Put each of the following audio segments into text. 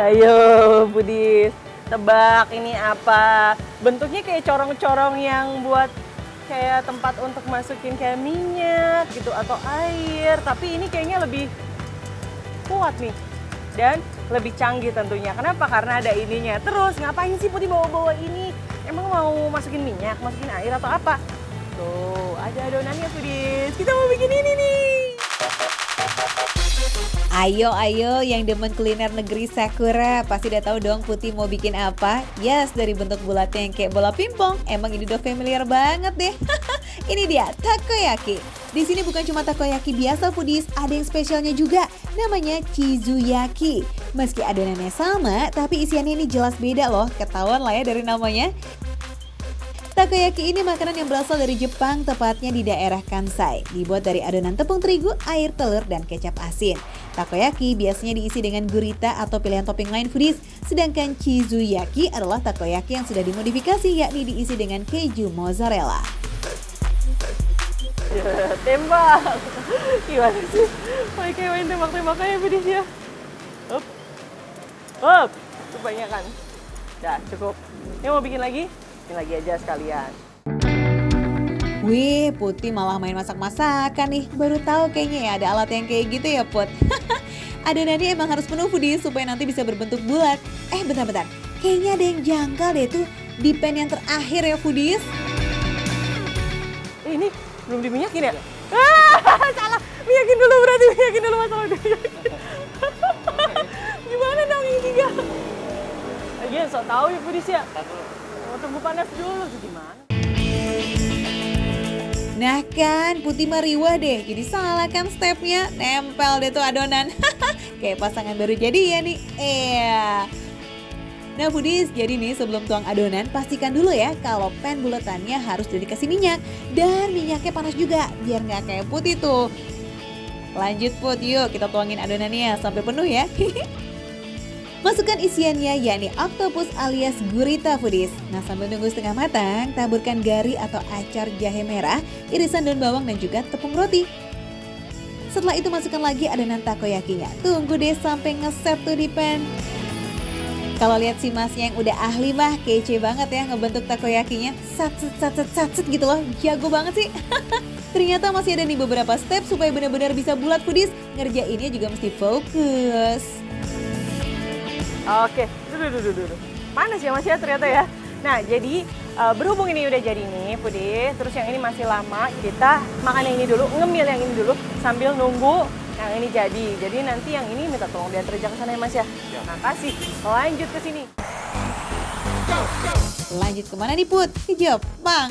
Ayo, Budis. Tebak ini apa? Bentuknya kayak corong-corong yang buat kayak tempat untuk masukin kayak minyak gitu atau air. Tapi ini kayaknya lebih kuat nih. Dan lebih canggih tentunya. Kenapa? Karena ada ininya. Terus ngapain sih Putih bawa-bawa ini? Emang mau masukin minyak, masukin air atau apa? Tuh, ada adonannya Pudis. Kita mau bikin ini nih. Ayo yang demen kuliner negeri Sakura, pasti udah tahu dong Putih mau bikin apa? Yes, dari bentuk bulatnya yang kayak bola pingpong, emang ini udah familiar banget deh. Ini dia, takoyaki. Di sini bukan cuma takoyaki biasa Pudis, ada yang spesialnya juga, namanya chizuyaki. Meski adonannya sama, tapi isiannya ini jelas beda loh, ketahuan lah ya dari namanya. Takoyaki ini makanan yang berasal dari Jepang, tepatnya di daerah Kansai. Dibuat dari adonan tepung terigu, air telur, dan kecap asin. Takoyaki biasanya diisi dengan gurita atau pilihan topping lain Foodies. Sedangkan chizuyaki adalah takoyaki yang sudah dimodifikasi, yakni diisi dengan keju mozzarella. Ya, tembak. Gimana sih? Kayak main tembak-tembakan ya Foodies ya. Up. Kebanyakan. Dah, cukup. Ini mau bikin lagi? Bikin lagi aja sekalian. Wih, Putih malah main masak-masakan nih. Baru tahu kayaknya ya ada alat yang kayak gitu ya, Put. Adonannya emang harus penuh Foodies supaya nanti bisa berbentuk bulat. Bentar. Kayaknya ada yang janggal deh tuh di pan yang terakhir ya, Foodies. Ini belum diminyakin ya? Salah. Minyakin dulu berarti. Minyakin dulu masalah diminyakin. Gimana dong ini tiga? Lagian sok tahu ya Foodies ya. Mau tunggu panas dulu gimana? Nah kan, Putih meriwah deh. Jadi salah kan stepnya. Nempel deh tuh adonan. Kayak pasangan baru jadi ya nih. Nah Foodies, jadi nih sebelum tuang adonan, pastikan dulu ya kalau pan buletannya harus udah dikasih minyak. Dan minyaknya panas juga, biar nggak kayak Putih tuh. Lanjut Put, yuk kita tuangin adonannya sampai penuh ya. Masukkan isiannya yakni octopus alias gurita Foodies. Nah sambil nunggu setengah matang, taburkan gari atau acar jahe merah, irisan daun bawang dan juga tepung roti. Setelah itu masukkan lagi adonan takoyakinya. Tunggu deh sampai ngeset tuh di pan. Kalau lihat si masnya yang udah ahli mah kece banget ya ngebentuk takoyakinya. Satset gitu loh, jago banget sih. Ternyata masih ada nih beberapa step supaya benar-benar bisa bulat Foodies. Ngerjainnya juga mesti fokus. Oke, duduk. Panas ya Mas ya ternyata ya. Nah jadi berhubung ini udah jadi nih Foodies, terus yang ini masih lama, kita makan yang ini dulu, ngemil yang ini dulu sambil nunggu yang ini jadi. Jadi nanti yang ini minta tolong diantar aja ke sana ya Mas ya. Makasih. Lanjut ke sini. Lanjut kemana nih Put? Ke Jepang.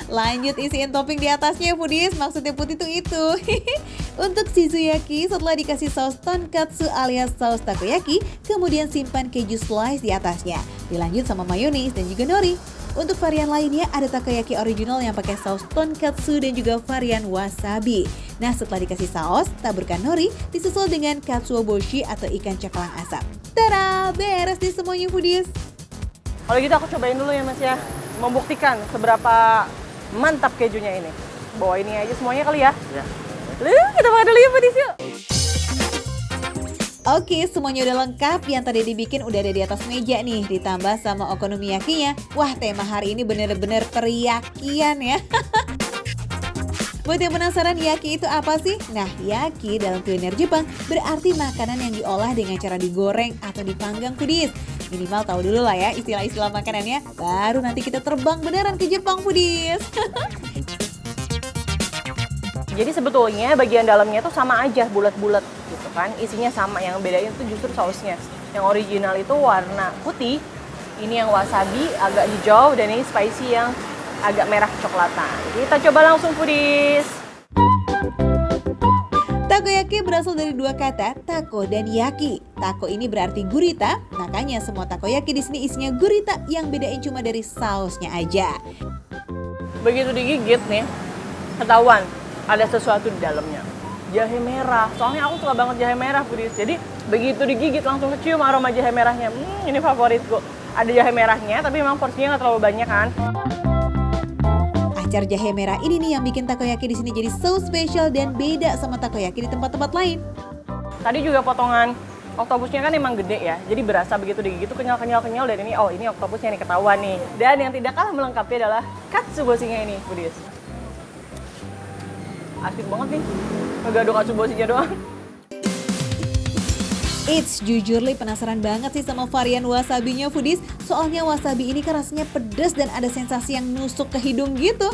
Lanjut isiin topping di atasnya Foodies, maksudnya Put itu. Untuk chizuyaki, setelah dikasih saus tonkatsu alias saus takoyaki, kemudian simpan keju slice di atasnya. Dilanjut sama mayonis dan juga nori. Untuk varian lainnya ada takoyaki original yang pakai saus tonkatsu dan juga varian wasabi. Nah setelah dikasih saus, taburkan nori disusul dengan katsuobushi atau ikan cakalang asap. Tada, beres nih semuanya Foodies. Kalau gitu aku cobain dulu ya Mas ya. Membuktikan seberapa mantap kejunya ini. Bawa ini aja semuanya kali ya. Ya. Kita makan dulu ya Foodies yuk. Oke, semuanya udah lengkap. Yang tadi dibikin udah ada di atas meja nih. Ditambah sama okonomiyakinya. Wah, tema hari ini bener-bener teriyakian ya. Buat yang penasaran yaki itu apa sih? Nah, yaki dalam kuliner Jepang berarti makanan yang diolah dengan cara digoreng atau dipanggang Foodies. Minimal tahu dulu lah ya istilah-istilah makanannya. Baru nanti kita terbang beneran ke Jepang Foodies. Jadi sebetulnya bagian dalamnya tuh sama aja, bulat-bulat gitu kan. Isinya sama, yang bedain tuh justru sausnya. Yang original itu warna putih, ini yang wasabi agak hijau, dan ini spicy yang agak merah kecoklatan. Kita coba langsung Foodies. Takoyaki berasal dari dua kata, tako dan yaki. Tako ini berarti gurita, makanya semua takoyaki di sini isinya gurita, yang bedain cuma dari sausnya aja. Begitu digigit nih, ketahuan ada sesuatu di dalamnya. Jahe merah, soalnya aku suka banget jahe merah Foodies. Jadi begitu digigit langsung kecium aroma jahe merahnya. Ini favoritku. Ada jahe merahnya, tapi memang porsinya nggak terlalu banyak kan. Acar jahe merah ini nih yang bikin takoyaki di sini jadi so spesial dan beda sama takoyaki di tempat-tempat lain. Tadi juga potongan Oktopusnya kan emang gede ya, jadi berasa begitu digigit tuh kenyal-kenyal dan ini, oh ini oktopusnya nih ketahuan nih. Dan yang tidak kalah melengkapi adalah katsuboshinya ini, Budis. Asik banget nih, ngegado katsuboshinya doang. Eits, jujur Li penasaran banget sih sama varian wasabinya foodies. Soalnya wasabi ini kan rasanya pedas dan ada sensasi yang nusuk ke hidung gitu.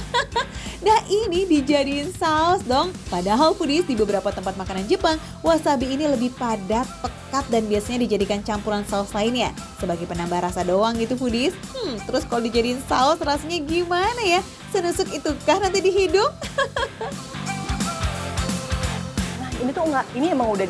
Nah ini dijadiin saus dong. Padahal foodies di beberapa tempat makanan Jepang, wasabi ini lebih padat, pekat dan biasanya dijadikan campuran saus lainnya. Sebagai penambah rasa doang gitu foodies. Terus kalau dijadiin saus rasanya gimana ya? Senusuk itukah nanti di hidung? Nah ini tuh enggak, ini emang udah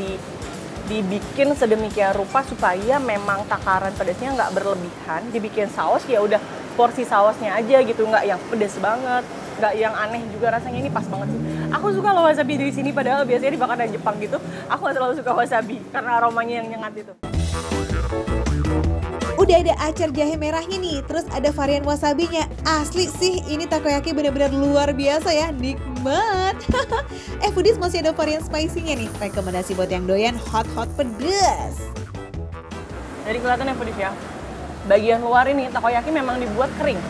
dibikin sedemikian rupa supaya memang takaran pedasnya nggak berlebihan. Dibikin saus ya udah porsi sausnya aja gitu, nggak yang pedas banget, nggak yang aneh juga rasanya. Ini pas banget sih. Aku suka loh wasabi di sini, padahal biasanya di makanan Jepang gitu aku nggak terlalu suka wasabi karena aromanya yang nyengat itu. Udah ada acar jahe merahnya nih, terus ada varian wasabinya. Asli sih, ini takoyaki benar-benar luar biasa ya, nikmat. Foodies masih ada varian spicy-nya nih. Rekomendasi buat yang doyan hot pedas. Jadi kelihatan ya Foodies ya, bagian luar ini takoyaki memang dibuat kering,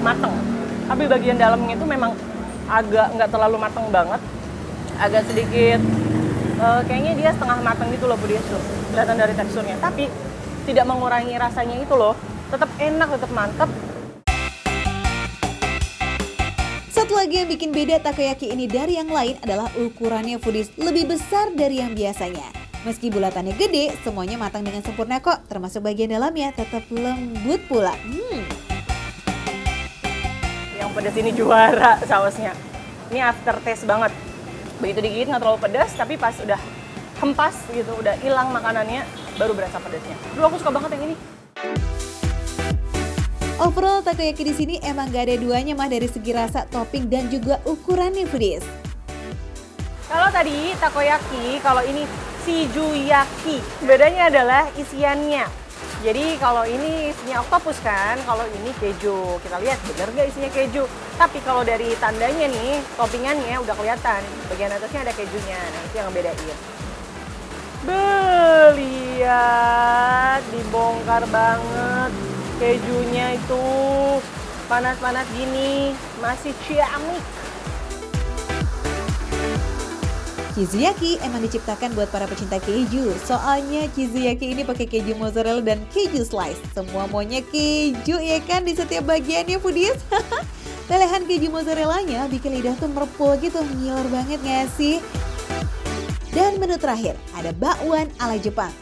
mateng. Tapi bagian dalamnya itu memang agak nggak terlalu mateng banget, agak sedikit kayaknya dia setengah mateng gitu loh Foodies tuh. Kelihatan dari teksturnya, tapi tidak mengurangi rasanya itu loh, tetap enak, tetap mantap. Satu lagi yang bikin beda takoyaki ini dari yang lain adalah ukurannya foodies lebih besar dari yang biasanya. Meski bulatannya gede, semuanya matang dengan sempurna kok, termasuk bagian dalamnya tetap lembut pula. Yang pedas ini juara sausnya. Ini aftertaste banget. Begitu digigit nggak terlalu pedas, tapi pas udah hempas gitu, udah hilang makanannya, baru berasa pedasnya. Dulu aku suka banget yang ini. Overall takoyaki di sini emang gak ada duanya mah dari segi rasa, topping dan juga ukurannya foodies. Kalau tadi takoyaki, kalau ini shijuyaki. Bedanya adalah isiannya. Jadi kalau ini isinya oktopus kan, kalau ini keju. Kita lihat bener gak isinya keju. Tapi kalau dari tandanya nih, toppingannya udah kelihatan. Bagian atasnya ada kejunya, nah itu yang ngebedain. Lihat, dibongkar banget kejunya itu, panas-panas gini, masih ciamik. Chizuyaki emang diciptakan buat para pecinta keju. Soalnya Chizuyaki ini pakai keju mozzarella dan keju slice. Semua maunya keju ya kan di setiap bagiannya foodies. Lelehan keju mozzarellanya bikin lidah tuh merepul gitu, ngiler banget gak sih? Dan menu terakhir, ada bakwan ala Jepang.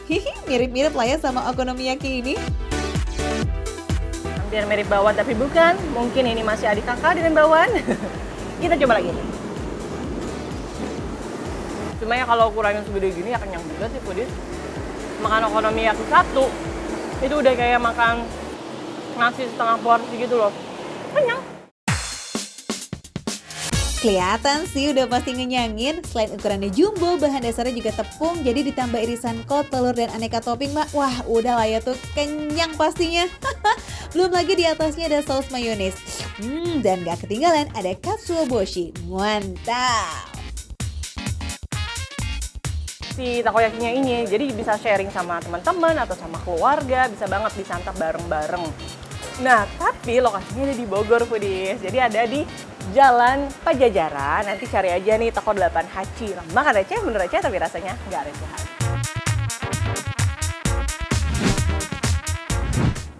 Mirip-mirip lah ya sama okonomiyaki ini. Hampir mirip bakwan tapi bukan. Mungkin ini masih adik kakak dengan bakwan. Kita coba lagi. Cuma ya kalau ukurannya segede gini ya kenyang juga sih Foodies. Makan okonomiyaki satu, itu udah kayak makan nasi setengah porsi gitu loh. Kenyang. Kelihatan sih udah pasti ngenyangin. Selain ukurannya jumbo, bahan dasarnya juga tepung. Jadi ditambah irisan kol, telur, dan aneka topping mak. Wah udah lah ya tuh, kenyang pastinya. Belum lagi di atasnya ada saus mayones. Dan gak ketinggalan ada katsuobushi. Mantap. Si takoyakinya ini jadi bisa sharing sama teman-teman atau sama keluarga, bisa banget disantap bareng-bareng. Nah, tapi lokasinya ada di Bogor Foodies. Jadi ada di Jalan Pajajaran. Nanti cari aja nih toko 8 Hachi. Makan receh, bener receh tapi rasanya nggak recehan.